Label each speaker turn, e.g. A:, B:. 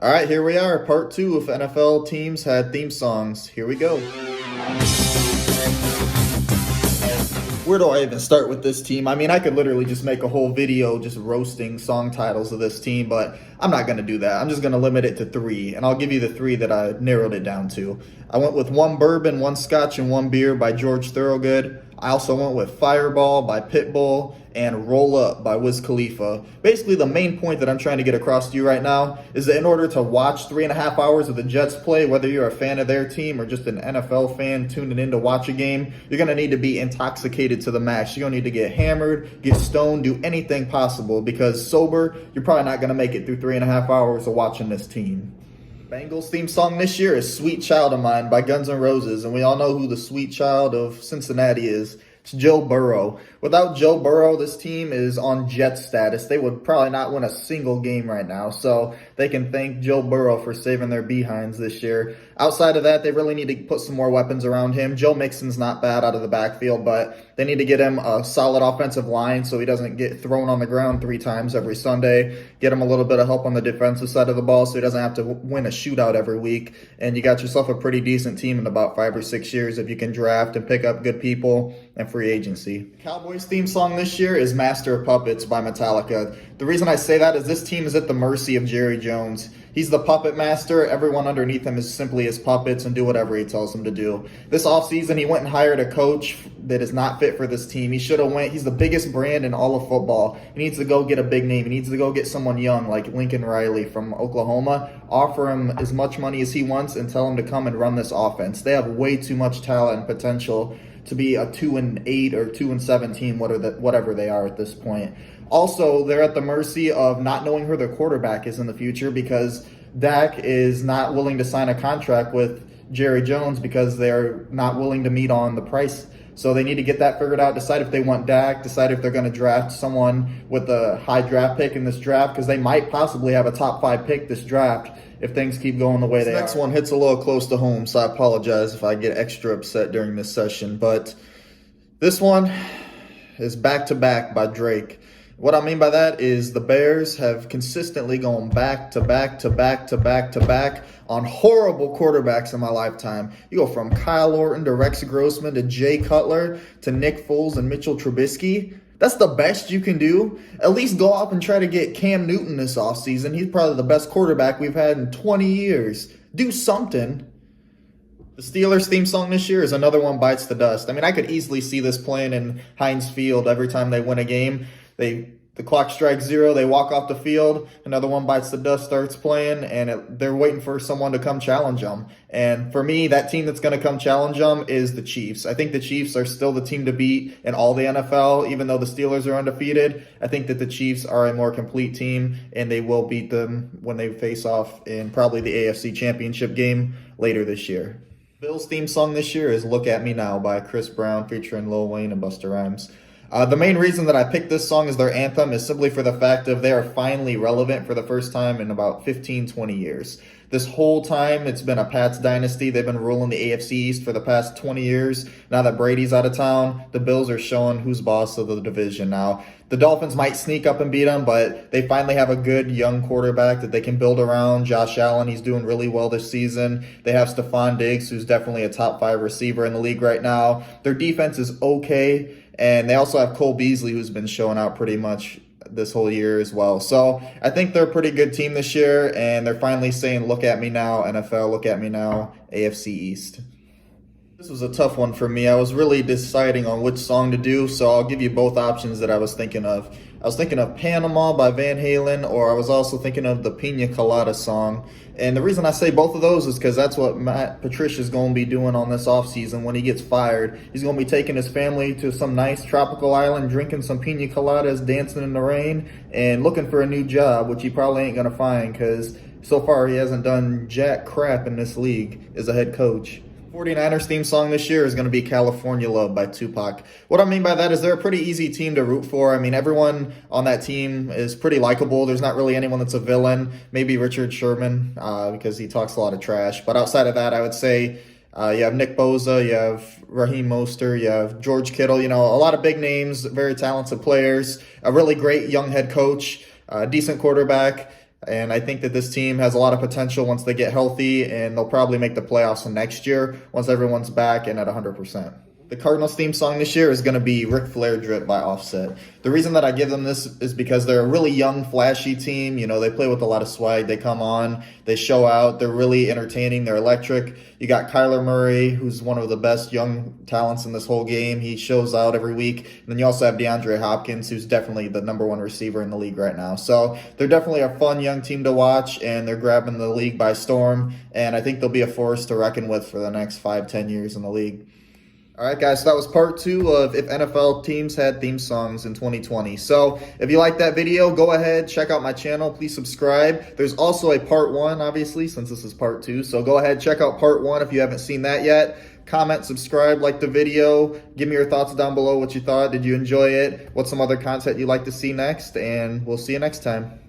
A: All right, here we are, part two of NFL teams had theme songs. Here we go. Where do I even start with this team? I mean, I could literally just make a whole video just roasting song titles of this team, but I'm not going to do that. I'm just going to limit it to three, and I'll give you the three that I narrowed it down to. I went with One Bourbon, One Scotch, and One Beer by George Thorogood. I also went with Fireball by Pitbull and Roll Up by Wiz Khalifa. Basically, the main point that I'm trying to get across to you right now is that in order to watch 3.5 hours of the Jets play, whether you're a fan of their team or just an NFL fan tuning in to watch a game, you're going to need to be intoxicated to the max. You're going to need to get hammered, get stoned, do anything possible, because sober, you're probably not going to make it through 3.5 hours of watching this team. Bengals theme song this year is Sweet Child of Mine by Guns N' Roses, and we all know who the sweet child of Cincinnati is. It's Joe Burrow. Without Joe Burrow, this team is on Jet status. They would probably not win a single game right now, so they can thank Joe Burrow for saving their behinds this year. Outside of that, they really need to put some more weapons around him. Joe Mixon's not bad out of the backfield, but they need to get him a solid offensive line so he doesn't get thrown on the ground 3 times every Sunday. Get him a little bit of help on the defensive side of the ball so he doesn't have to win a shootout every week. And you got yourself a pretty decent team in about 5 or 6 years if you can draft and pick up good people and free agency. Cowboys theme song this year is Master of Puppets by Metallica. The reason I say that is this team is at the mercy of Jerry Jones. He's the puppet master. Everyone underneath him is simply his puppets and do whatever he tells them to do. This offseason, he went and hired a coach that is not fit for this team. He should have went. He's the biggest brand in all of football. He needs to go get a big name. He needs to go get someone young like Lincoln Riley from Oklahoma. Offer him as much money as he wants and tell him to come and run this offense. They have way too much talent and potential to be a 2-8 or 2-7 team, whatever they are at this point. Also, they're at the mercy of not knowing who their quarterback is in the future because Dak is not willing to sign a contract with Jerry Jones because they're not willing to meet on the price. So they need to get that figured out, decide if they want Dak, decide if they're going to draft someone with a high draft pick in this draft because they might possibly have a top 5 pick this draft if things keep going the way they are. This next one hits a little close to home, so I apologize if I get extra upset during this session. But this one is Back-to-Back by Drake. What I mean by that is the Bears have consistently gone back to back to back to back to back on horrible quarterbacks in my lifetime. You go from Kyle Orton to Rex Grossman to Jay Cutler to Nick Foles and Mitchell Trubisky. That's the best you can do. At least go up and try to get Cam Newton this offseason. He's probably the best quarterback we've had in 20 years. Do something. The Steelers theme song this year is Another One Bites the Dust. I mean, I could easily see this playing in Heinz Field every time they win a game. The clock strikes 0, they walk off the field, Another One Bites the Dust starts playing, and they're waiting for someone to come challenge them. And for me, that team that's going to come challenge them is the Chiefs. I think the Chiefs are still the team to beat in all the NFL, even though the Steelers are undefeated. I think that the Chiefs are a more complete team, and they will beat them when they face off in probably the AFC Championship game later this year. Bills theme song this year is Look At Me Now by Chris Brown featuring Lil Wayne and Busta Rhymes. The main reason that I picked this song as their anthem is simply for the fact of they are finally relevant for the first time in about 15, 20 years. This whole time, it's been a Pats dynasty. They've been ruling the AFC East for the past 20 years. Now that Brady's out of town, the Bills are showing who's boss of the division now. The Dolphins might sneak up and beat them, but they finally have a good young quarterback that they can build around. Josh Allen, he's doing really well this season. They have Stephon Diggs, who's definitely a top 5 receiver in the league right now. Their defense is okay. And they also have Cole Beasley, who's been showing out pretty much this whole year as well. So I think they're a pretty good team this year, and they're finally saying, look at me now, NFL, look at me now, AFC East. This was a tough one for me. I was really deciding on which song to do, so I'll give you both options that I was thinking of. I was thinking of Panama by Van Halen, or I was also thinking of the Pina Colada song. And the reason I say both of those is because that's what Matt Patricia is going to be doing on this offseason when he gets fired. He's going to be taking his family to some nice tropical island, drinking some Pina Coladas, dancing in the rain, and looking for a new job, which he probably ain't going to find because so far he hasn't done jack crap in this league as a head coach. 49ers theme song this year is going to be California Love by Tupac. What I mean by that is they're a pretty easy team to root for. I mean, everyone on that team is pretty likable. There's not really anyone that's a villain. Maybe Richard Sherman because he talks a lot of trash. But outside of that, I would say you have Nick Bosa, you have Raheem Mostert, you have George Kittle. You know, a lot of big names, very talented players, a really great young head coach, decent quarterback. And I think that this team has a lot of potential once they get healthy, and they'll probably make the playoffs next year once everyone's back and at 100%. The Cardinals theme song this year is going to be Ric Flair Drip by Offset. The reason that I give them this is because they're a really young, flashy team. You know, they play with a lot of swag. They come on, they show out. They're really entertaining. They're electric. You got Kyler Murray, who's one of the best young talents in this whole game. He shows out every week. And then you also have DeAndre Hopkins, who's definitely the #1 receiver in the league right now. So they're definitely a fun young team to watch, and they're grabbing the league by storm. And I think they'll be a force to reckon with for the next 5-10 years in the league. All right, guys, so that was part 2 of if NFL teams had theme songs in 2020. So if you like that video, go ahead, check out my channel. Please subscribe. There's also a part 1, obviously, since this is part 2. So go ahead, check out part 1 if you haven't seen that yet. Comment, subscribe, like the video. Give me your thoughts down below, what you thought. Did you enjoy it? What's some other content you'd like to see next? And we'll see you next time.